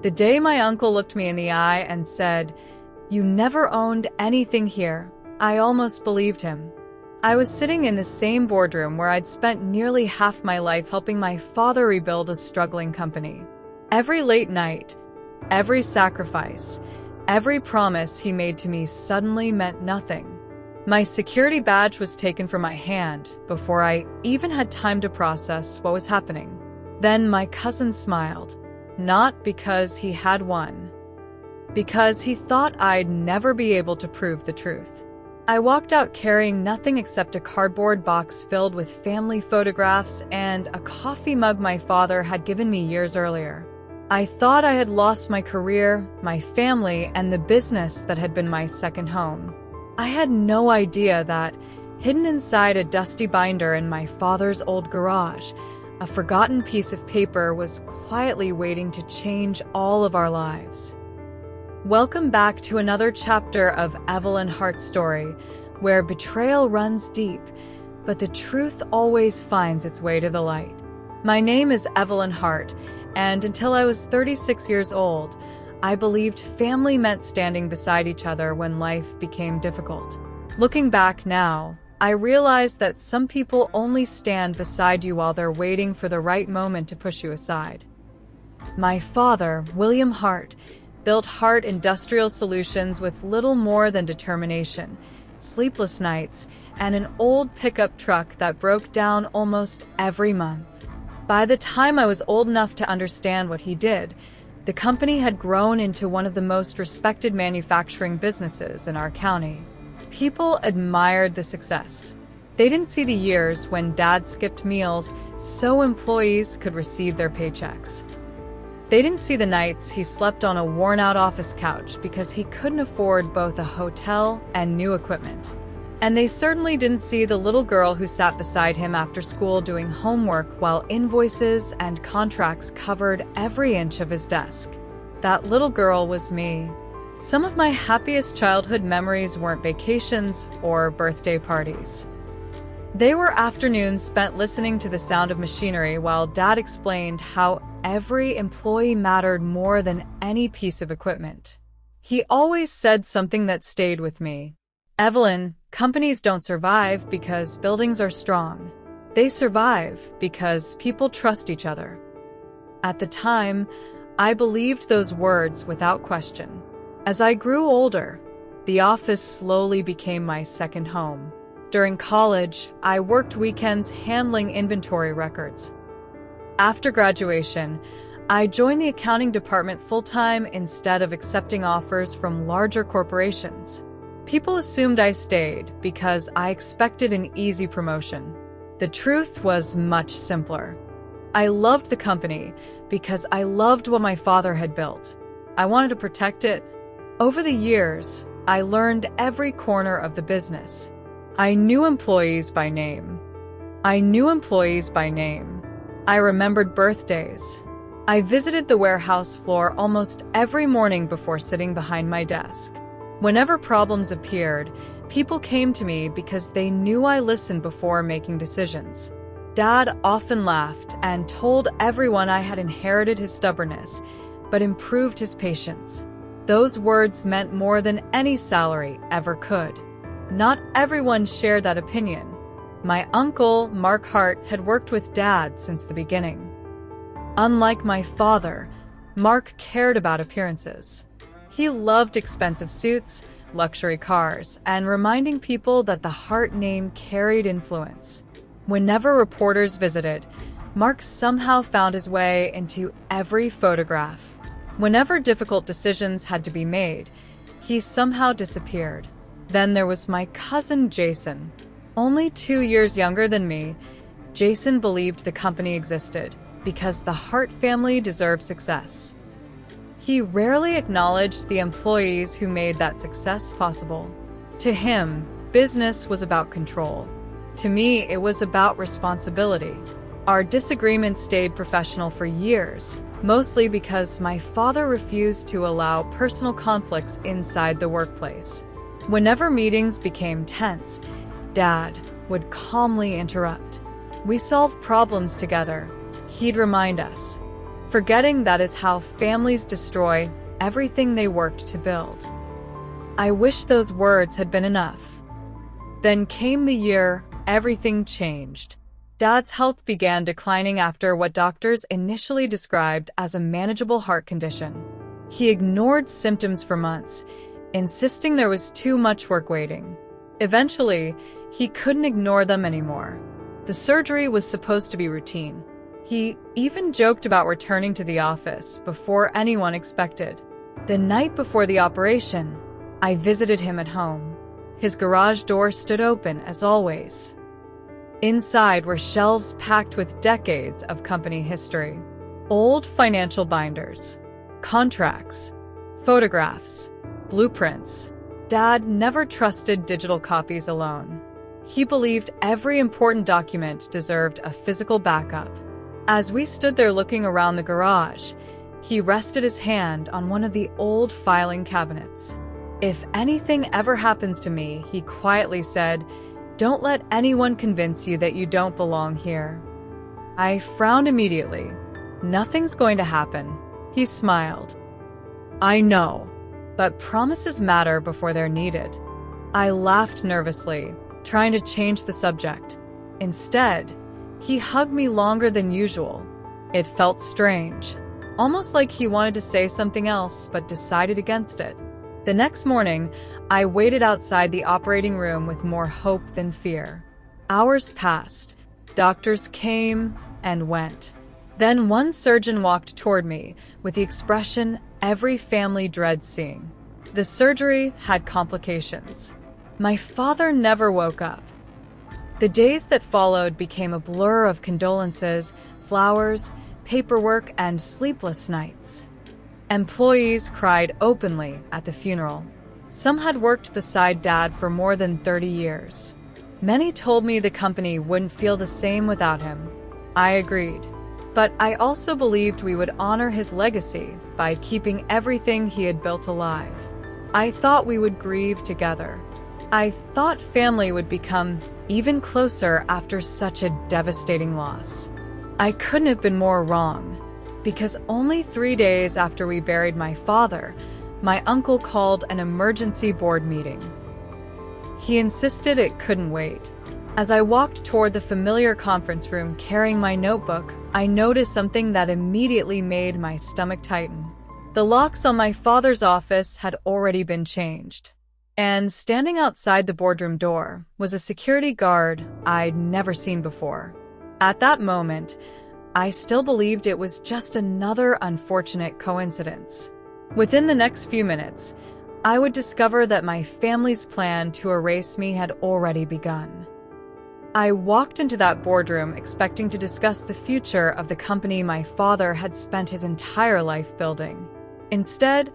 The day my uncle looked me in the eye and said, "You never owned anything here," I almost believed him. I was sitting in the same boardroom where I'd spent nearly half my life helping my father rebuild a struggling company. Every late night, every sacrifice, every promise he made to me suddenly meant nothing. My security badge was taken from my hand before I even had time to process what was happening. Then my cousin smiled, not because he had won, because he thought I'd never be able to prove the truth. I walked out carrying nothing except a cardboard box filled with family photographs and a coffee mug my father had given me years earlier. I thought I had lost my career, my family, and the business that had been my second home. I had no idea that, hidden inside a dusty binder in my father's old garage, a forgotten piece of paper was quietly waiting to change all of our lives. Welcome back to another chapter of Evelyn Hart's story, where betrayal runs deep, but the truth always finds its way to the light. My name is Evelyn Hart, and until I was 36 years old, I believed family meant standing beside each other when life became difficult. Looking back now, I realize that some people only stand beside you while they're waiting for the right moment to push you aside. My father, William Hart, built Hart Industrial Solutions with little more than determination, sleepless nights, and an old pickup truck that broke down almost every month. By the time I was old enough to understand what he did, the company had grown into one of the most respected manufacturing businesses in our county. People admired the success. They didn't see the years when Dad skipped meals so employees could receive their paychecks. They didn't see the nights he slept on a worn-out office couch because he couldn't afford both a hotel and new equipment. And they certainly didn't see the little girl who sat beside him after school doing homework while invoices and contracts covered every inch of his desk. That little girl was me. Some of my happiest childhood memories weren't vacations or birthday parties. They were afternoons spent listening to the sound of machinery while Dad explained how every employee mattered more than any piece of equipment. He always said something that stayed with me. "Evelyn, companies don't survive because buildings are strong. They survive because people trust each other." At the time, I believed those words without question. As I grew older, the office slowly became my second home. During college, I worked weekends handling inventory records. After graduation, I joined the accounting department full-time instead of accepting offers from larger corporations. People assumed I stayed because I expected an easy promotion. The truth was much simpler. I loved the company because I loved what my father had built. I wanted to protect it. Over the years, I learned every corner of the business. I knew employees by name. I remembered birthdays. I visited the warehouse floor almost every morning before sitting behind my desk. Whenever problems appeared, people came to me because they knew I listened before making decisions. Dad often laughed and told everyone I had inherited his stubbornness, but improved his patience. Those words meant more than any salary ever could. Not everyone shared that opinion. My uncle, Mark Hart, had worked with Dad since the beginning. Unlike my father, Mark cared about appearances. He loved expensive suits, luxury cars, and reminding people that the Hart name carried influence. Whenever reporters visited, Mark somehow found his way into every photograph. Whenever difficult decisions had to be made, he somehow disappeared. Then there was my cousin Jason. Only 2 years younger than me, Jason believed the company existed because the Hart family deserved success. He rarely acknowledged the employees who made that success possible. To him, business was about control. To me, it was about responsibility. Our disagreements stayed professional for years, mostly because my father refused to allow personal conflicts inside the workplace. Whenever meetings became tense, Dad would calmly interrupt. We solved problems together. He'd remind us. forgetting that is how families destroy everything they worked to build. I wish those words had been enough. Then came the year everything changed. Dad's health began declining after what doctors initially described as a manageable heart condition. He ignored symptoms for months, insisting there was too much work waiting. Eventually, he couldn't ignore them anymore. The surgery was supposed to be routine. He even joked about returning to the office before anyone expected. The night before the operation, I visited him at home. His garage door stood open as always. Inside were shelves packed with decades of company history, old financial binders, contracts, photographs, blueprints. Dad never trusted digital copies alone. He believed every important document deserved a physical backup. As we stood there looking around the garage, he rested his hand on one of the old filing cabinets. "If anything ever happens to me," he quietly said, "don't let anyone convince you that you don't belong here." I frowned immediately. "Nothing's going to happen," he smiled. "I know, but promises matter before they're needed." I laughed nervously, trying to change the subject. Instead, he hugged me longer than usual. It felt strange, almost like he wanted to say something else but decided against it. The next morning, I waited outside the operating room with more hope than fear. Hours passed. Doctors came and went. Then one surgeon walked toward me with the expression every family dreads seeing. The surgery had complications. My father never woke up. The days that followed became a blur of condolences, flowers, paperwork, and sleepless nights. Employees cried openly at the funeral. Some had worked beside Dad for more than 30 years. Many told me the company wouldn't feel the same without him. I agreed. But I also believed we would honor his legacy by keeping everything he had built alive. I thought we would grieve together. I thought family would become even closer after such a devastating loss. I couldn't have been more wrong, because only 3 days after we buried my father, my uncle called an emergency board meeting. He insisted it couldn't wait. As I walked toward the familiar conference room carrying my notebook, I noticed something that immediately made my stomach tighten. The locks on my father's office had already been changed, and standing outside the boardroom door was a security guard I'd never seen before. At that moment, I still believed it was just another unfortunate coincidence. Within the next few minutes, I would discover that my family's plan to erase me had already begun. I walked into that boardroom expecting to discuss the future of the company my father had spent his entire life building. Instead,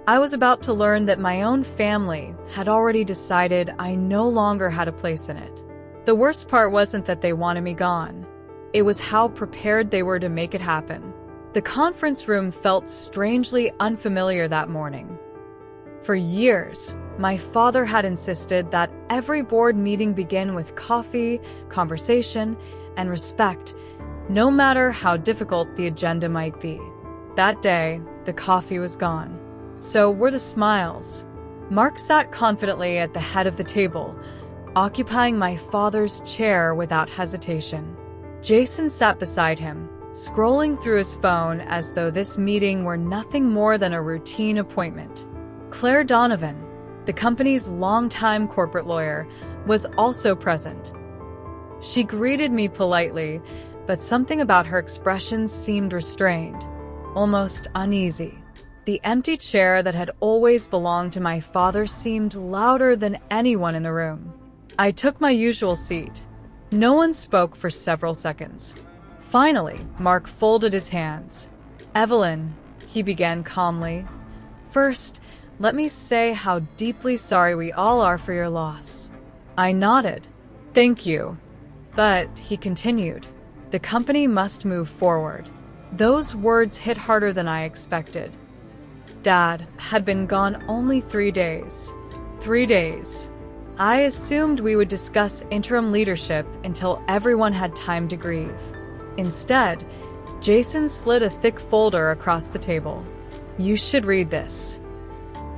I was about to learn that my own family had already decided I no longer had a place in it. The worst part wasn't that they wanted me gone. It was how prepared they were to make it happen. The conference room felt strangely unfamiliar that morning. For years, my father had insisted that every board meeting begin with coffee, conversation, and respect, no matter how difficult the agenda might be. That day, the coffee was gone. So were the smiles. Mark sat confidently at the head of the table, occupying my father's chair without hesitation. Jason sat beside him, scrolling through his phone as though this meeting were nothing more than a routine appointment. Claire Donovan, the company's longtime corporate lawyer, was also present. She greeted me politely, but something about her expression seemed restrained, almost uneasy. The empty chair that had always belonged to my father seemed louder than anyone in the room. I took my usual seat. No one spoke for several seconds. Finally, Mark folded his hands. "Evelyn," he began calmly, "first, let me say how deeply sorry we all are for your loss." I nodded. "Thank you." But, he continued, "the company must move forward." Those words hit harder than I expected. Dad had been gone only 3 days. 3 days. I assumed we would discuss interim leadership until everyone had time to grieve. Instead, Jason slid a thick folder across the table. "You should read this."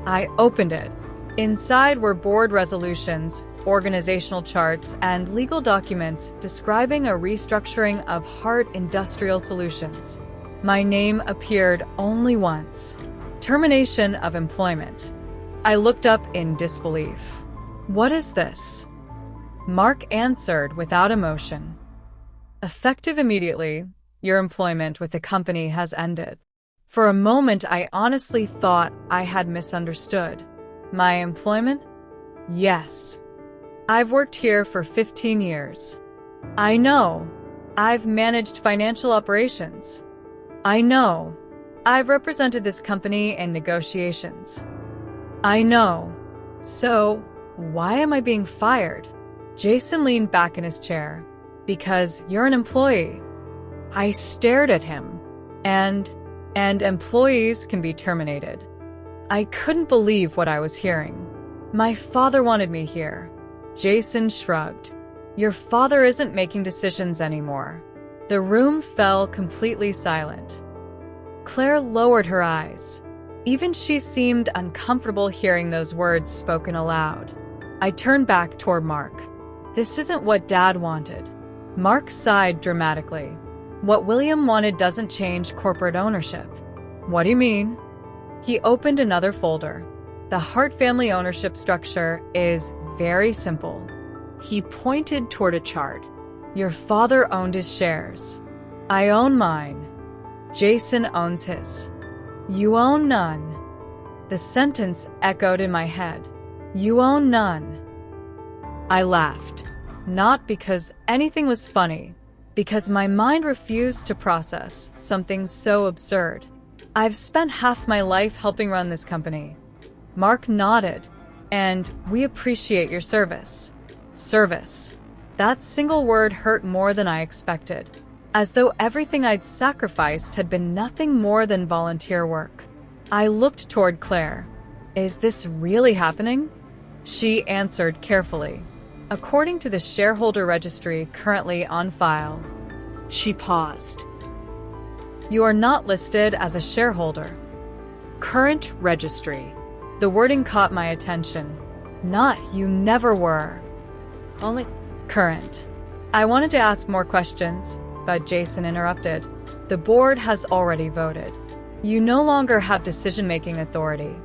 I opened it. Inside were board resolutions, organizational charts, and legal documents describing a restructuring of Hart Industrial Solutions. My name appeared only once. Termination of employment. I looked up in disbelief. "What is this?" Mark answered without emotion. "Effective immediately, your employment with the company has ended." For a moment, I honestly thought I had misunderstood. My employment? Yes. I've worked here for 15 years. I know. I've managed financial operations. I know. I've represented this company in negotiations. I know. So, why am I being fired? Jason leaned back in his chair. "Because you're an employee." I stared at him. And employees can be terminated. I couldn't believe what I was hearing. My father wanted me here. Jason shrugged. "Your father isn't making decisions anymore." The room fell completely silent. Claire lowered her eyes. Even she seemed uncomfortable hearing those words spoken aloud. I turned back toward Mark. "This isn't what Dad wanted." Mark sighed dramatically. "What William wanted doesn't change corporate ownership." "What do you mean?" He opened another folder. "The Hart family ownership structure is very simple." He pointed toward a chart. "Your father owned his shares. I own mine. Jason owns his. You own none." The sentence echoed in my head. "You own none." I laughed. Not because anything was funny, because my mind refused to process something so absurd. "I've spent half my life helping run this company." Mark nodded. "And we appreciate your service." Service. That single word hurt more than I expected, as though everything I'd sacrificed had been nothing more than volunteer work. I looked toward Claire. "Is this really happening?" She answered carefully. "According to the shareholder registry currently on file." She paused. "You are not listed as a shareholder." "Current registry." The wording caught my attention. Not "you never were." Only current. I wanted to ask more questions, but Jason interrupted. "The board has already voted. You no longer have decision-making authority.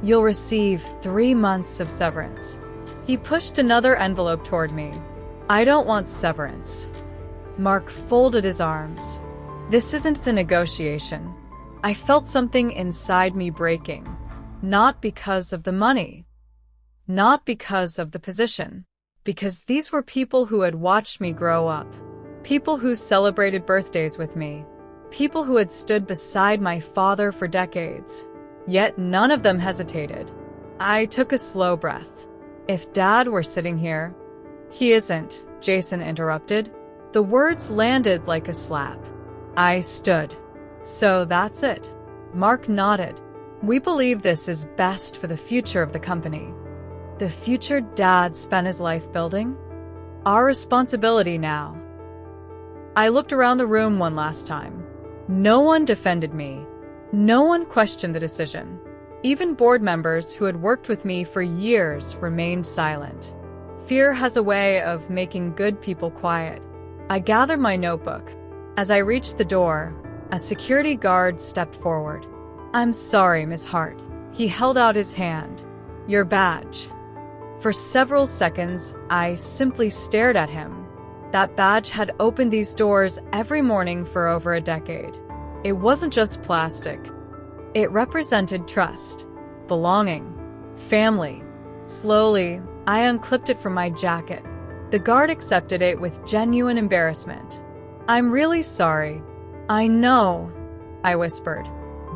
You'll receive 3 months of severance." He pushed another envelope toward me. "I don't want severance." Mark folded his arms. "This isn't a negotiation." I felt something inside me breaking. Not because of the money. Not because of the position. Because these were people who had watched me grow up. People who celebrated birthdays with me. People who had stood beside my father for decades. Yet none of them hesitated. I took a slow breath. If Dad were sitting here— "He isn't," Jason interrupted. The words landed like a slap. I stood. "So that's it." Mark nodded. "We believe this is best for the future of the company." The future Dad spent his life building? Our responsibility now. I looked around the room one last time. No one defended me. No one questioned the decision. Even board members who had worked with me for years remained silent. Fear has a way of making good people quiet. I gathered my notebook. As I reached the door, a security guard stepped forward. "I'm sorry, Miss Hart." He held out his hand. "Your badge." For several seconds, I simply stared at him. That badge had opened these doors every morning for over a decade. It wasn't just plastic. It represented trust, belonging, family. Slowly, I unclipped it from my jacket. The guard accepted it with genuine embarrassment. "I'm really sorry." "I know," I whispered.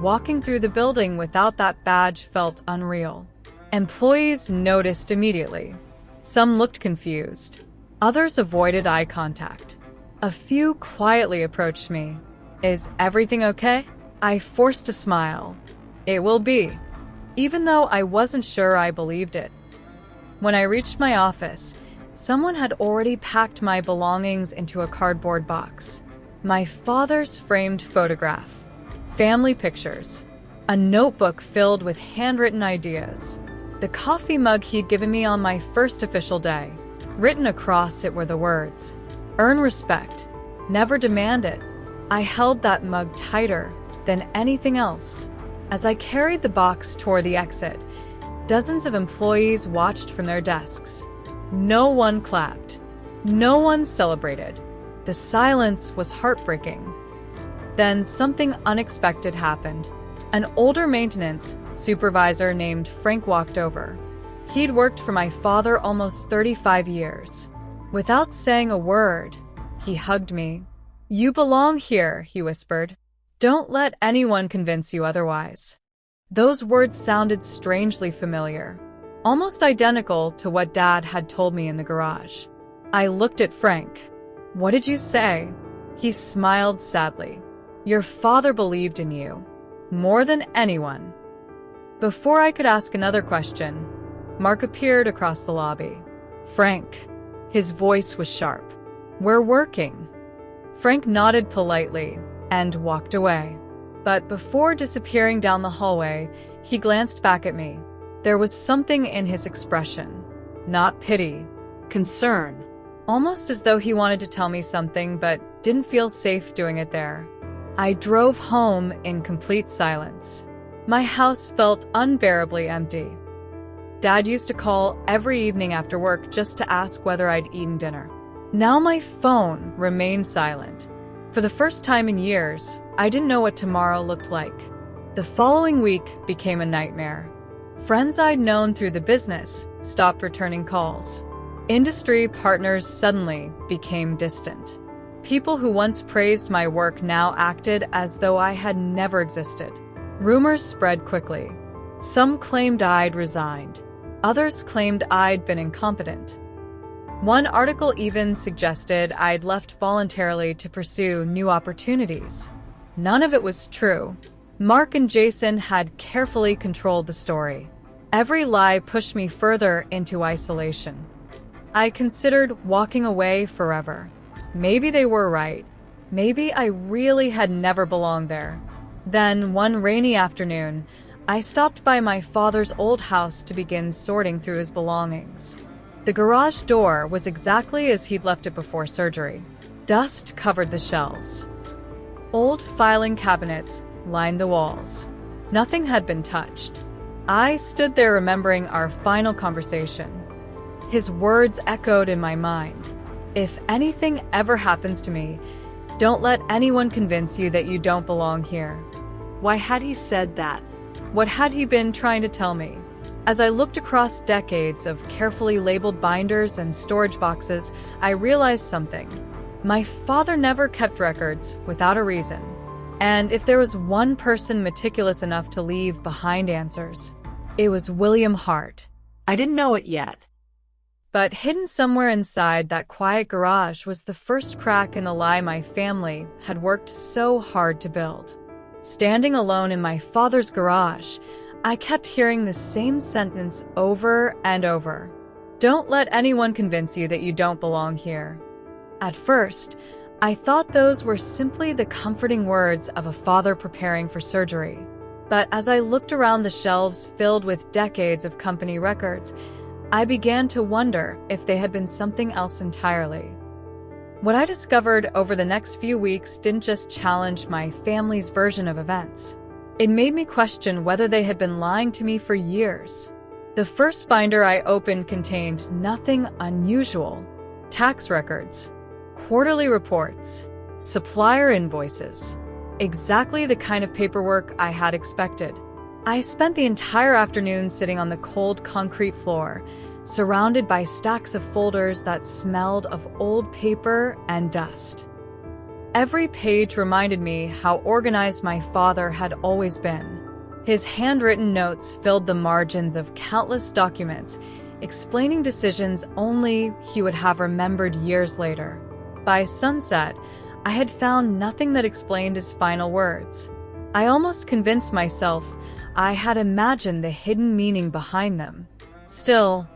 Walking through the building without that badge felt unreal. Employees noticed immediately. Some looked confused. Others avoided eye contact. A few quietly approached me. "Is everything okay?" I forced a smile. "It will be," even though I wasn't sure I believed it. When I reached my office, someone had already packed my belongings into a cardboard box. My father's framed photograph, family pictures, a notebook filled with handwritten ideas, the coffee mug he'd given me on my first official day. Written across it were the words, "Earn respect, never demand it." I held that mug tighter than anything else. As I carried the box toward the exit, dozens of employees watched from their desks. No one clapped. No one celebrated. The silence was heartbreaking. Then something unexpected happened. An older maintenance supervisor named Frank walked over. He'd worked for my father almost 35 years. Without saying a word, he hugged me. "You belong here," he whispered. "Don't let anyone convince you otherwise." Those words sounded strangely familiar, almost identical to what Dad had told me in the garage. I looked at Frank. "What did you say?" He smiled sadly. "Your father believed in you, more than anyone." Before I could ask another question, Mark appeared across the lobby. "Frank." His voice was sharp. "We're working." Frank nodded politely and walked away. But before disappearing down the hallway, he glanced back at me. There was something in his expression. Not pity. Concern. Almost as though he wanted to tell me something but didn't feel safe doing it there. I drove home in complete silence. My house felt unbearably empty. Dad used to call every evening after work just to ask whether I'd eaten dinner. Now my phone remained silent. For the first time in years, I didn't know what tomorrow looked like. The following week became a nightmare. Friends I'd known through the business stopped returning calls. Industry partners suddenly became distant. People who once praised my work now acted as though I had never existed. Rumors spread quickly. Some claimed I'd resigned. Others claimed I'd been incompetent. One article even suggested I'd left voluntarily to pursue new opportunities. None of it was true. Mark and Jason had carefully controlled the story. Every lie pushed me further into isolation. I considered walking away forever. Maybe they were right. Maybe I really had never belonged there. Then, one rainy afternoon, I stopped by my father's old house to begin sorting through his belongings. The garage door was exactly as he'd left it before surgery. Dust covered the shelves. Old filing cabinets lined the walls. Nothing had been touched. I stood there remembering our final conversation. His words echoed in my mind. "If anything ever happens to me, don't let anyone convince you that you don't belong here." Why had he said that? What had he been trying to tell me? As I looked across decades of carefully labeled binders and storage boxes, I realized something. My father never kept records without a reason. And if there was one person meticulous enough to leave behind answers, it was William Hart. I didn't know it yet. But hidden somewhere inside that quiet garage was the first crack in the lie my family had worked so hard to build. Standing alone in my father's garage, I kept hearing the same sentence over and over. "Don't let anyone convince you that you don't belong here." At first, I thought those were simply the comforting words of a father preparing for surgery. But as I looked around the shelves filled with decades of company records, I began to wonder if they had been something else entirely. What I discovered over the next few weeks didn't just challenge my family's version of events. It made me question whether they had been lying to me for years. The first binder I opened contained nothing unusual. Tax records, quarterly reports, supplier invoices. Exactly the kind of paperwork I had expected. I spent the entire afternoon sitting on the cold concrete floor, surrounded by stacks of folders that smelled of old paper and dust. Every page reminded me how organized my father had always been. His handwritten notes filled the margins of countless documents, explaining decisions only he would have remembered years later. By sunset, I had found nothing that explained his final words. I almost convinced myself I had imagined the hidden meaning behind them. Still,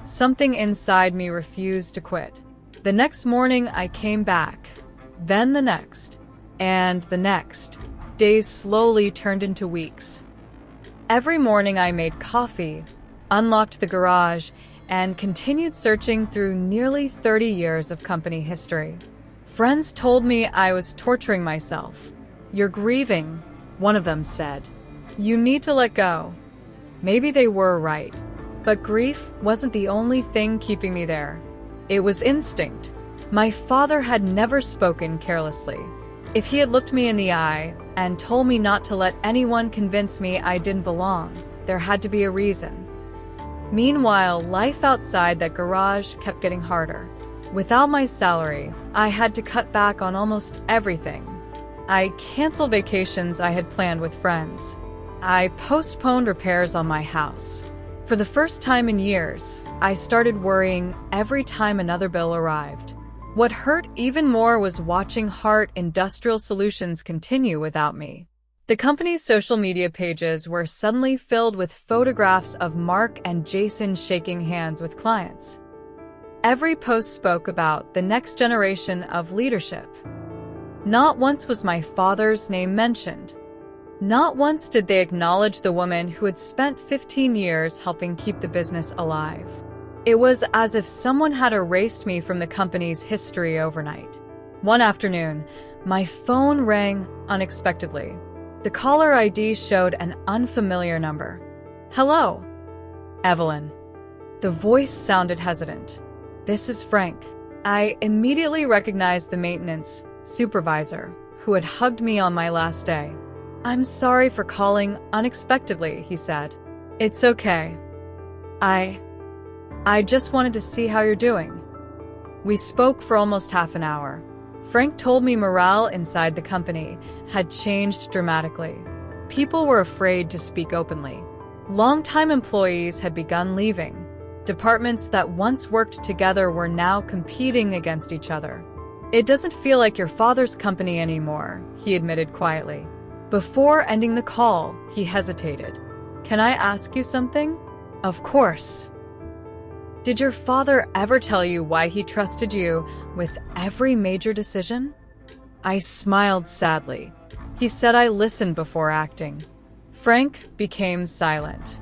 something inside me refused to quit. The next morning I came back, Then the next, and the next. Days slowly turned into weeks. Every morning I made coffee, unlocked the garage, and continued searching through nearly 30 years of company history. Friends told me I was torturing myself. "You're grieving," one of them said. "You need to let go." Maybe they were right. But grief wasn't the only thing keeping me there. It was instinct. My father had never spoken carelessly. If he had looked me in the eye and told me not to let anyone convince me I didn't belong, there had to be a reason. Meanwhile, life outside that garage kept getting harder. Without my salary, I had to cut back on almost everything. I canceled vacations I had planned with friends. I postponed repairs on my house. For the first time in years, I started worrying every time another bill arrived. What hurt even more was watching Hart Industrial Solutions continue without me. The company's social media pages were suddenly filled with photographs of Mark and Jason shaking hands with clients. Every post spoke about the next generation of leadership. Not once was my father's name mentioned. Not once did they acknowledge the woman who had spent 15 years helping keep the business alive. It was as if someone had erased me from the company's history overnight. One afternoon, my phone rang unexpectedly. The caller ID showed an unfamiliar number. "Hello, Evelyn." The voice sounded hesitant. "This is Frank." I immediately recognized the maintenance supervisor who had hugged me on my last day. "I'm sorry for calling unexpectedly," he said. "It's okay. I just wanted to see how you're doing." We spoke for almost half an hour. Frank told me morale inside the company had changed dramatically. People were afraid to speak openly. Longtime employees had begun leaving. Departments that once worked together were now competing against each other. "It doesn't feel like your father's company anymore," he admitted quietly. Before ending the call, he hesitated. "Can I ask you something?" "Of course." "Did your father ever tell you why he trusted you with every major decision?" I smiled sadly. He said I listened before acting. Frank became silent.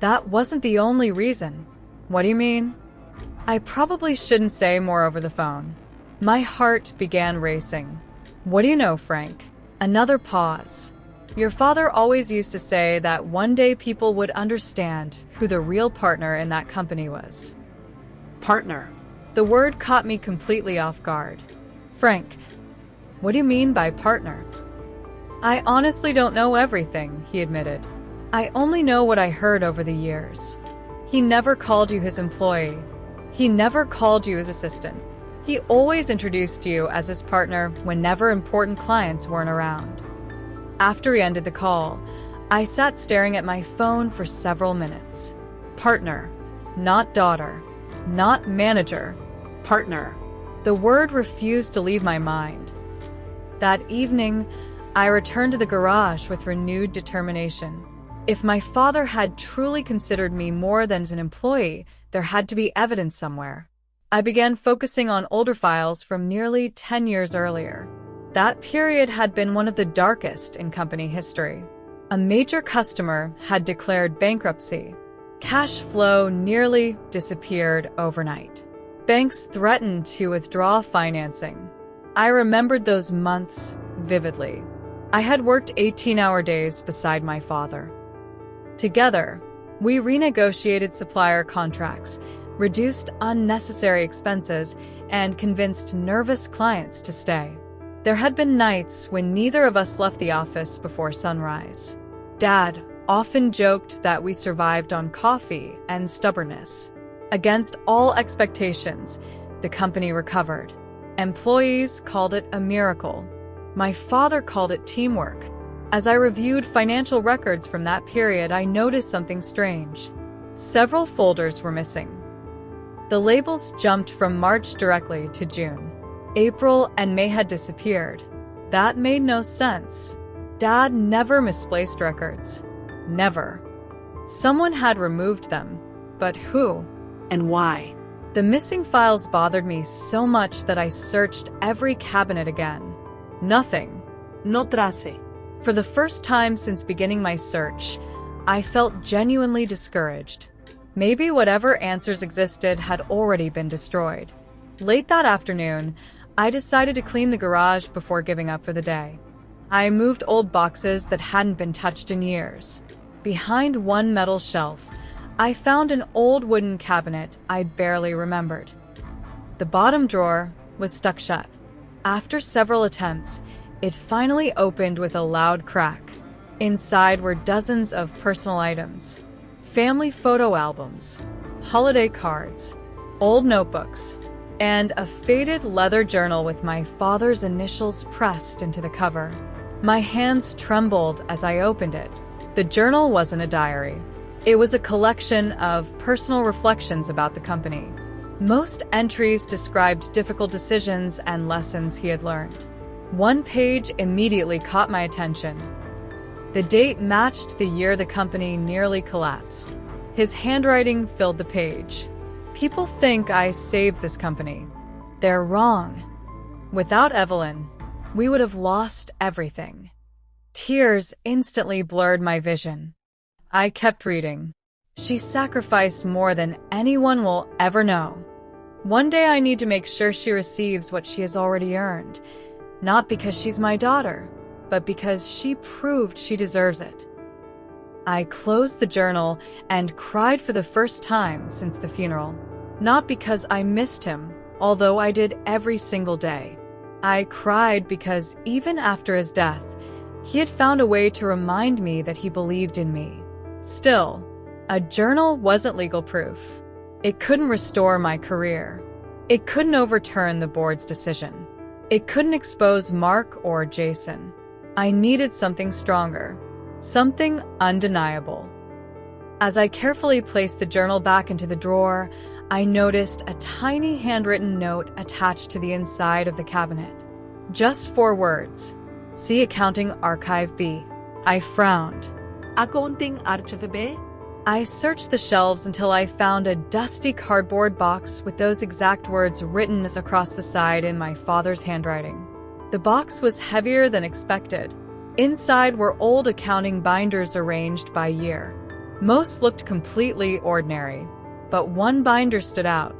"That wasn't the only reason." "What do you mean?" I probably shouldn't say more over the phone. My heart began racing. "What do you know, Frank?" Another pause. "Your father always used to say that one day people would understand who the real partner in that company was." Partner. The word caught me completely off guard. "Frank, what do you mean by partner?" "I honestly don't know everything," he admitted. "I only know what I heard over the years. He never called you his employee. He never called you his assistant. He always introduced you as his partner whenever important clients weren't around." After he ended the call, I sat staring at my phone for several minutes. Partner, not daughter, not manager, partner. The word refused to leave my mind. That evening, I returned to the garage with renewed determination. If my father had truly considered me more than an employee, there had to be evidence somewhere. I began focusing on older files from nearly 10 years earlier. That period had been one of the darkest in company history. A major customer had declared bankruptcy. Cash flow nearly disappeared overnight. Banks threatened to withdraw financing. I remembered those months vividly. I had worked 18-hour days beside my father. Together, we renegotiated supplier contracts, reduced unnecessary expenses, and convinced nervous clients to stay. There had been nights when neither of us left the office before sunrise. Dad often joked that we survived on coffee and stubbornness. Against all expectations, the company recovered. Employees called it a miracle. My father called it teamwork. As I reviewed financial records from that period, I noticed something strange. Several folders were missing. The labels jumped from March directly to June. April and May had disappeared. That made no sense. Dad never misplaced records. Never. Someone had removed them. But who? And why? The missing files bothered me so much that I searched every cabinet again. Nothing. No trace. For the first time since beginning my search, I felt genuinely discouraged. Maybe whatever answers existed had already been destroyed. Late that afternoon, I decided to clean the garage before giving up for the day. I moved old boxes that hadn't been touched in years. Behind one metal shelf, I found an old wooden cabinet I barely remembered. The bottom drawer was stuck shut. After several attempts, it finally opened with a loud crack. Inside were dozens of personal items, family photo albums, holiday cards, old notebooks, and a faded leather journal with my father's initials pressed into the cover. My hands trembled as I opened it. The journal wasn't a diary. It was a collection of personal reflections about the company. Most entries described difficult decisions and lessons he had learned. One page immediately caught my attention. The date matched the year the company nearly collapsed. His handwriting filled the page. People think I saved this company. They're wrong. Without Evelyn, we would have lost everything. Tears instantly blurred my vision. I kept reading. She sacrificed more than anyone will ever know. One day I need to make sure she receives what she has already earned. Not because she's my daughter, but because she proved she deserves it. I closed the journal and cried for the first time since the funeral. Not because I missed him, although I did every single day. I cried because even after his death, he had found a way to remind me that he believed in me. Still, a journal wasn't legal proof. It couldn't restore my career. It couldn't overturn the board's decision. It couldn't expose Mark or Jason. I needed something stronger, something undeniable. As I carefully placed the journal back into the drawer, I noticed a tiny handwritten note attached to the inside of the cabinet. Just 4 words. See Accounting Archive B. I frowned. Accounting Archive B? I searched the shelves until I found a dusty cardboard box with those exact words written across the side in my father's handwriting. The box was heavier than expected. Inside were old accounting binders arranged by year. Most looked completely ordinary, but one binder stood out.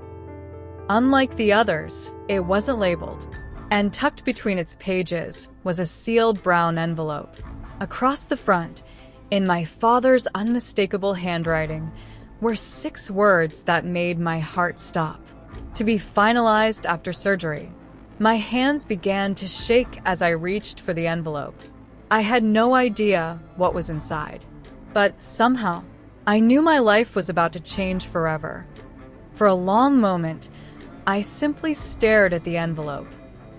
Unlike the others, it wasn't labeled, and tucked between its pages was a sealed brown envelope. Across the front, in my father's unmistakable handwriting, were 6 words that made my heart stop. To be finalized after surgery. My hands began to shake as I reached for the envelope. I had no idea what was inside, but somehow, I knew my life was about to change forever. For a long moment, I simply stared at the envelope.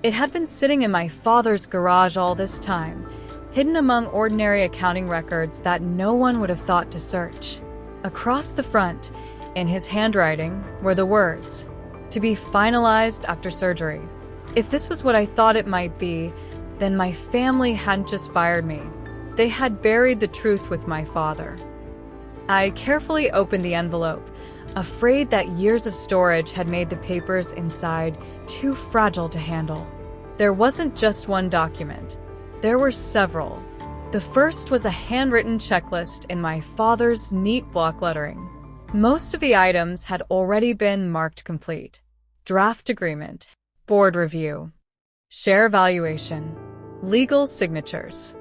It had been sitting in my father's garage all this time, hidden among ordinary accounting records that no one would have thought to search. Across the front, in his handwriting, were the words, "To be finalized after surgery." If this was what I thought it might be, then my family hadn't just fired me. They had buried the truth with my father. I carefully opened the envelope, afraid that years of storage had made the papers inside too fragile to handle. There wasn't just one document. There were several. The first was a handwritten checklist in my father's neat block lettering. Most of the items had already been marked complete. Draft agreement, board review, share valuation, legal signatures.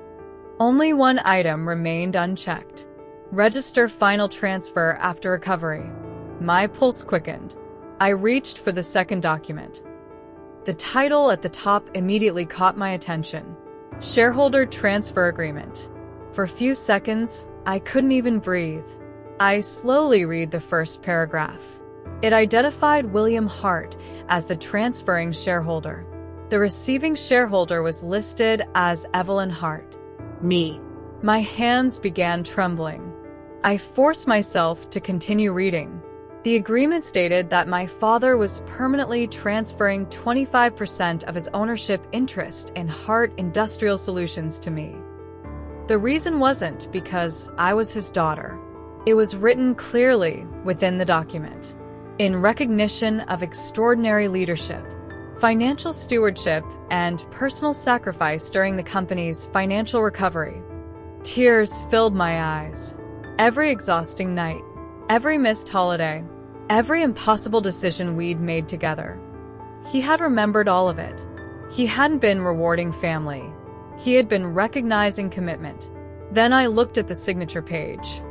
Only one item remained unchecked. Register final transfer after recovery. My pulse quickened. I reached for the second document. The title at the top immediately caught my attention. Shareholder Transfer Agreement. For a few seconds, I couldn't even breathe. I slowly read the first paragraph. It identified William Hart as the transferring shareholder. The receiving shareholder was listed as Evelyn Hart. Me. My hands began trembling. I forced myself to continue reading. The agreement stated that my father was permanently transferring 25% of his ownership interest in Hart Industrial Solutions to me. The reason wasn't because I was his daughter. It was written clearly within the document. in recognition of extraordinary leadership, financial stewardship, and personal sacrifice during the company's financial recovery. Tears filled my eyes. Every exhausting night, every missed holiday, every impossible decision we'd made together. He had remembered all of it. He hadn't been rewarding family. He had been recognizing commitment. Then I looked at the signature page.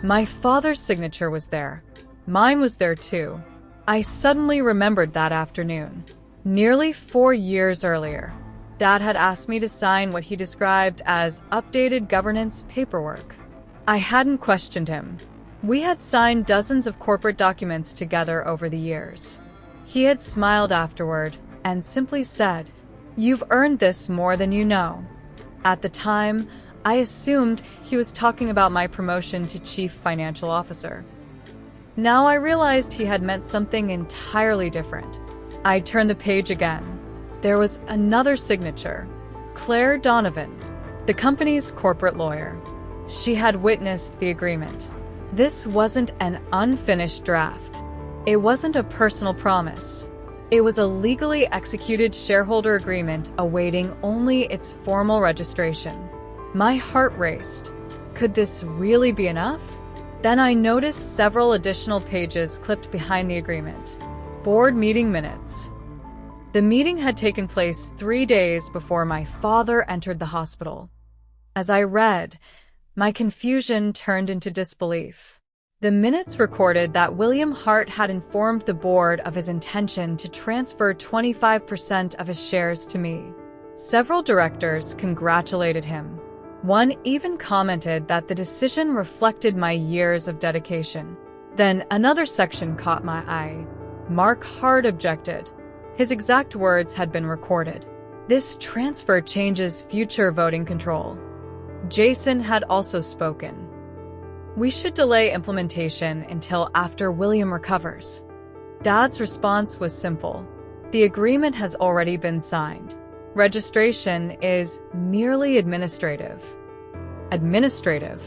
My father's signature was there. Mine was there too. I suddenly remembered that afternoon. Nearly 4 years earlier, Dad had asked me to sign what he described as updated governance paperwork. I hadn't questioned him. We had signed dozens of corporate documents together over the years. He had smiled afterward and simply said, "You've earned this more than you know." At the time, I assumed he was talking about my promotion to Chief Financial Officer. Now I realized he had meant something entirely different. I turned the page again. There was another signature. Claire Donovan, the company's corporate lawyer. She had witnessed the agreement. This wasn't an unfinished draft. It wasn't a personal promise. It was a legally executed shareholder agreement awaiting only its formal registration. My heart raced. Could this really be enough? Then I noticed several additional pages clipped behind the agreement. Board meeting minutes. The meeting had taken place 3 days before my father entered the hospital. As I read, my confusion turned into disbelief. The minutes recorded that William Hart had informed the board of his intention to transfer 25% of his shares to me. Several directors congratulated him. One even commented that the decision reflected my years of dedication. Then another section caught my eye. Mark Hart objected. His exact words had been recorded. "This transfer changes future voting control." Jason had also spoken. "We should delay implementation until after William recovers." Dad's response was simple. "The agreement has already been signed. Registration is merely administrative." Administrative,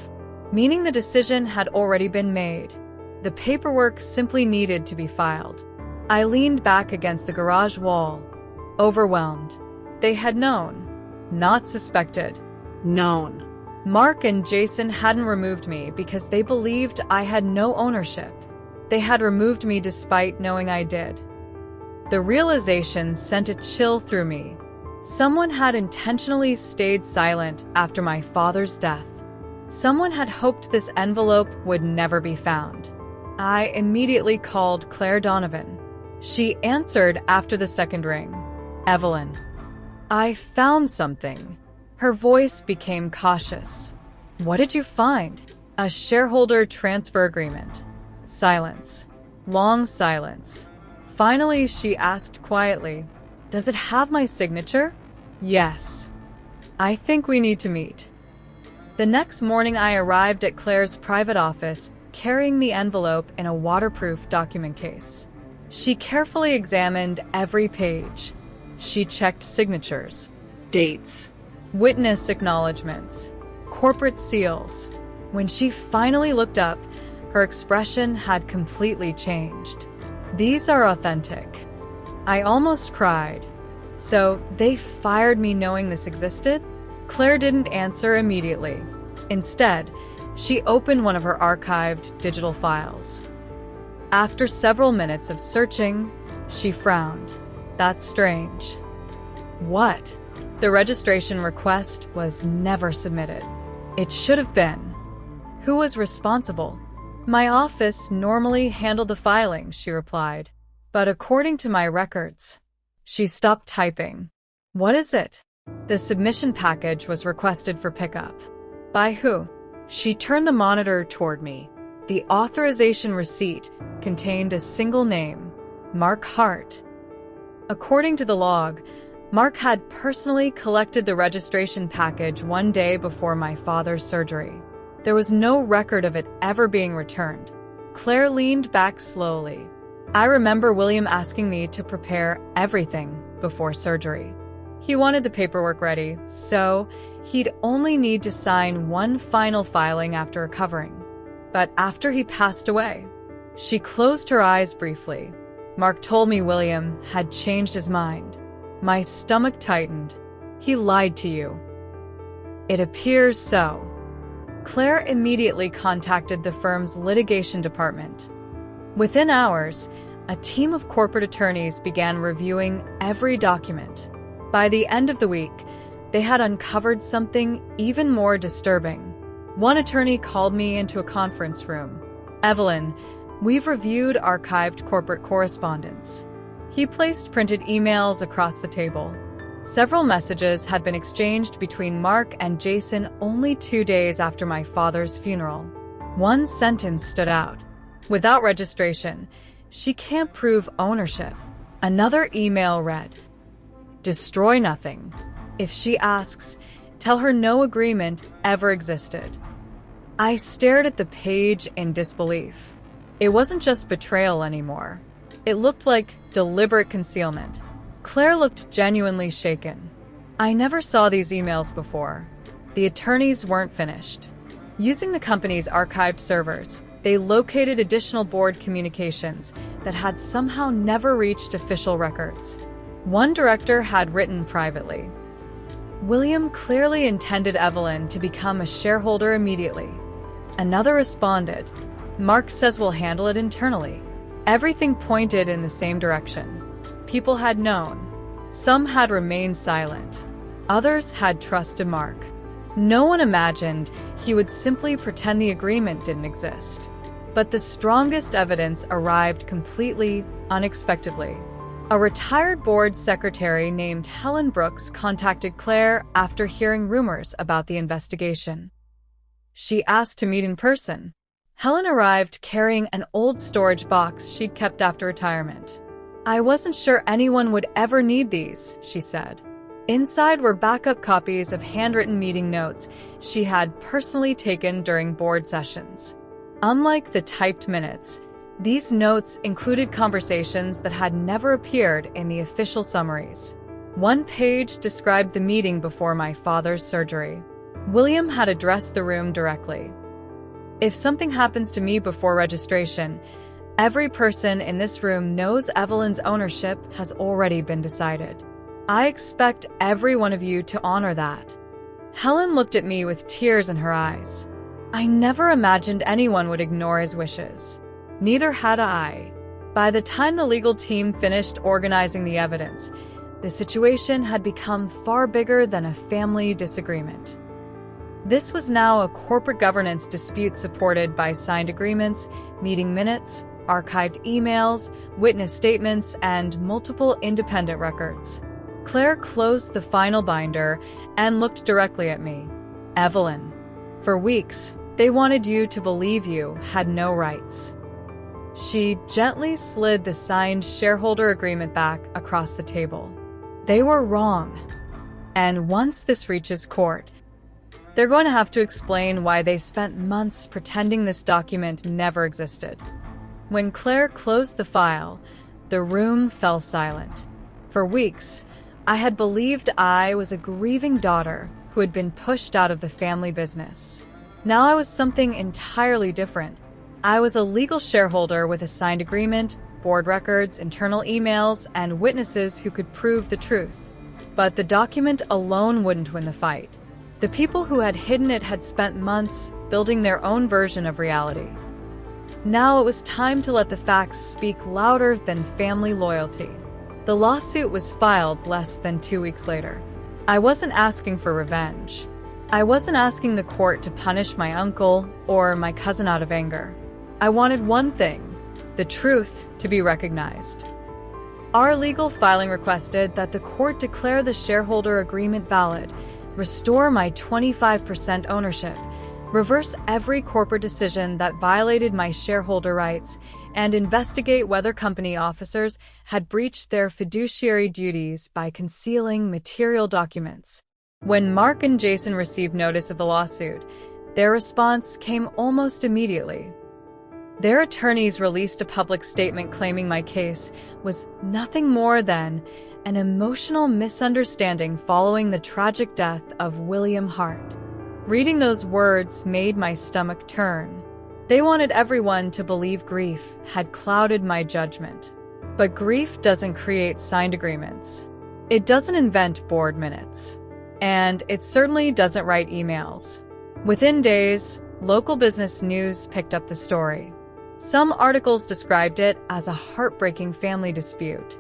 meaning the decision had already been made. The paperwork simply needed to be filed. I leaned back against the garage wall, overwhelmed. They had known, not suspected. Known. Mark and Jason hadn't removed me because they believed I had no ownership. They had removed me despite knowing I did. The realization sent a chill through me. Someone had intentionally stayed silent after my father's death. Someone had hoped this envelope would never be found. I immediately called Claire Donovan. She answered after the second ring. "Evelyn, I found something." Her voice became cautious. "What did you find?" "A shareholder transfer agreement." Silence. Long silence. Finally, she asked quietly, "Does it have my signature?" "Yes." "I think we need to meet." The next morning, I arrived at Claire's private office, carrying the envelope in a waterproof document case. She carefully examined every page. She checked signatures, dates, witness acknowledgments, corporate seals. When she finally looked up, her expression had completely changed. "These are authentic." I almost cried. "So they fired me knowing this existed?" Claire didn't answer immediately. Instead, she opened one of her archived digital files. After several minutes of searching, she frowned. "That's strange." "What?" "The registration request was never submitted." "It should have been." "Who was responsible?" "My office normally handled the filing," she replied. "But according to my records..." She stopped typing. "What is it?" "The submission package was requested for pickup." "By who?" She turned the monitor toward me. The authorization receipt contained a single name, Mark Hart. According to the log, Mark had personally collected the registration package 1 day before my father's surgery. There was no record of it ever being returned. Claire leaned back slowly. "I remember William asking me to prepare everything before surgery. He wanted the paperwork ready, so he'd only need to sign one final filing after recovering. But after he passed away..." She closed her eyes briefly. Mark told me William had changed his mind. My stomach tightened. He lied to you. It appears so. Claire immediately contacted the firm's litigation department. Within hours, a team of corporate attorneys began reviewing every document. By the end of the week, they had uncovered something even more disturbing. One attorney called me into a conference room. "Evelyn, we've reviewed archived corporate correspondence." He placed printed emails across the table. Several messages had been exchanged between Mark and Jason only 2 days after my father's funeral. One sentence stood out. "Without registration, she can't prove ownership." Another email read, "Destroy nothing. If she asks, tell her no agreement ever existed." I stared at the page in disbelief. It wasn't just betrayal anymore. It looked like deliberate concealment. Claire looked genuinely shaken. "I never saw these emails before." The attorneys weren't finished. Using the company's archived servers, they located additional board communications that had somehow never reached official records. One director had written privately, "William clearly intended Evelyn to become a shareholder immediately." Another responded, "Mark says we'll handle it internally." Everything pointed in the same direction. People had known. Some had remained silent. Others had trusted Mark. No one imagined he would simply pretend the agreement didn't exist. But the strongest evidence arrived completely unexpectedly. A retired board secretary named Helen Brooks contacted Claire after hearing rumors about the investigation. She asked to meet in person. Helen arrived carrying an old storage box she'd kept after retirement. "I wasn't sure anyone would ever need these," she said. Inside were backup copies of handwritten meeting notes she had personally taken during board sessions. Unlike the typed minutes, these notes included conversations that had never appeared in the official summaries. One page described the meeting before my father's surgery. William had addressed the room directly. "If something happens to me before registration, every person in this room knows Evelyn's ownership has already been decided. I expect every one of you to honor that." Helen looked at me with tears in her eyes. I never imagined anyone would ignore his wishes. Neither had I. By the time the legal team finished organizing the evidence, the situation had become far bigger than a family disagreement. This was now a corporate governance dispute supported by signed agreements, meeting minutes, archived emails, witness statements, and multiple independent records. Claire closed the final binder and looked directly at me. "Evelyn, for weeks, they wanted you to believe you had no rights." She gently slid the signed shareholder agreement back across the table. "They were wrong. And once this reaches court, they're going to have to explain why they spent months pretending this document never existed." When Claire closed the file, the room fell silent. For weeks, I had believed I was a grieving daughter who had been pushed out of the family business. Now I was something entirely different. I was a legal shareholder with a signed agreement, board records, internal emails, and witnesses who could prove the truth. But the document alone wouldn't win the fight. The people who had hidden it had spent months building their own version of reality. Now it was time to let the facts speak louder than family loyalty. The lawsuit was filed less than 2 weeks later. I wasn't asking for revenge. I wasn't asking the court to punish my uncle or my cousin out of anger. I wanted one thing: the truth to be recognized. Our legal filing requested that the court declare the shareholder agreement valid, restore my 25% ownership, reverse every corporate decision that violated my shareholder rights, and investigate whether company officers had breached their fiduciary duties by concealing material documents. When Mark and Jason received notice of the lawsuit, their response came almost immediately. Their attorneys released a public statement claiming my case was nothing more than an emotional misunderstanding following the tragic death of William Hart. Reading those words made my stomach turn. They wanted everyone to believe grief had clouded my judgment. But grief doesn't create signed agreements. It doesn't invent board minutes. And it certainly doesn't write emails. Within days, local business news picked up the story. Some articles described it as a heartbreaking family dispute.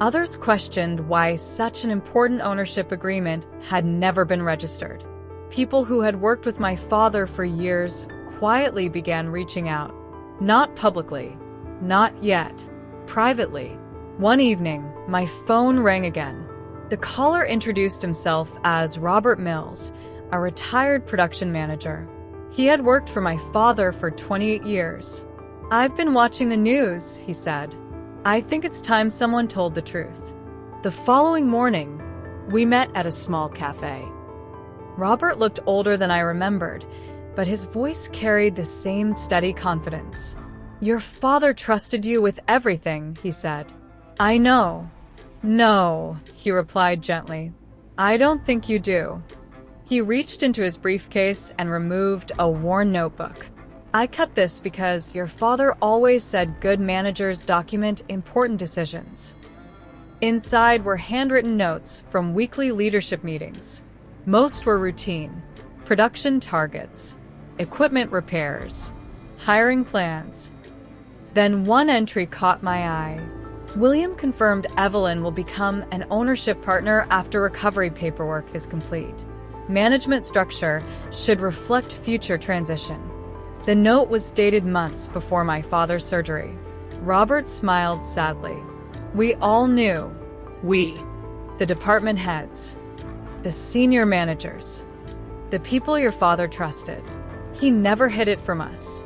Others questioned why such an important ownership agreement had never been registered. People who had worked with my father for years quietly began reaching out. Not publicly, not yet, privately. One evening, my phone rang again. The caller introduced himself as Robert Mills, a retired production manager. He had worked for my father for 28 years. "I've been watching the news," he said. "I think it's time someone told the truth." The following morning, we met at a small cafe. Robert looked older than I remembered, but his voice carried the same steady confidence. "Your father trusted you with everything," he said. "I know." "No," he replied gently. "I don't think you do." He reached into his briefcase and removed a worn notebook. "I kept this because your father always said good managers document important decisions." Inside were handwritten notes from weekly leadership meetings. Most were routine: production targets, equipment repairs, hiring plans. Then one entry caught my eye. William confirmed Evelyn will become an ownership partner after recovery paperwork is complete. Management structure should reflect future transition. The note was dated months before my father's surgery. Robert smiled sadly. We all knew. We, the department heads, the senior managers, the people your father trusted. He never hid it from us.